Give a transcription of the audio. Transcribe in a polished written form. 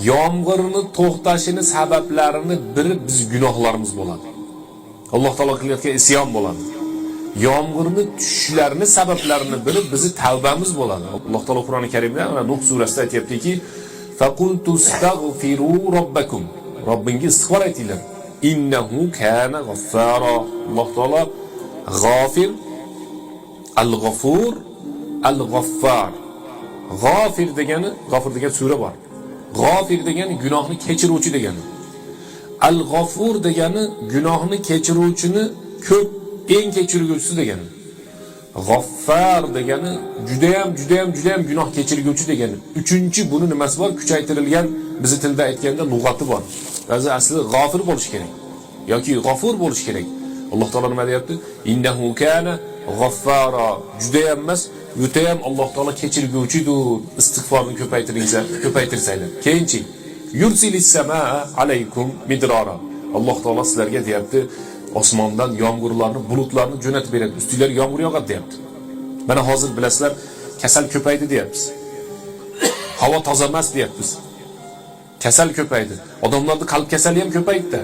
Yomg'irni to'xtashini sabablarini biri biz gunohlarimiz bo'ladi. Alloh taolo qilayotgan isyon bo'ladi. Yomg'irni tushishlarini sabablarini biri bizi tavbamiz bo'ladi. Alloh taolo Qur'oni Karimda mana Nuh surasida aytayaptiki: "Faqultustagfiru robbakum." Robbingiz istig'for aytinglar. Innahu kana g'affaro. Alloh taolo G'ofir, Al-G'afur, Al-G'affar. G'ofir degani, G'ofir degan sura bor. G'ofir degani gunohni kechiruvchi degani. Al-G'afur degani gunohni kechiruvchini ko'p, eng kechiruvchisi degani. G'affar degani judayam gunoh kechiruvchi degani. Uchinchi buni nimasi bor? Kuchaytirilgan bizi tilda aytganda lug'ati bor. Ba'zi asli G'ofir bo'lish kerak yoki G'afur bo'lish kerak. Alloh taolo nima deyapti? Innahu kana g'affara. Judayam emas, o'tayam Alloh taolo kechirguvchidir. Istig'forni ko'paytirsanglar. Keyinchi yursilis samaa alaykum midrara. Alloh taolo sizlarga deyapti, osmondan yomg'irlarni, bulutlarni jo'natib beradi. Ustingizga yomg'ir yog'adi deyapti. Mana hozir bilasizlar, kasal ko'paydi deyapmiz. Havo toza emas deyapmiz. Kasal ko'paydi. Odamlarda qalb kasali ham ko'paydi.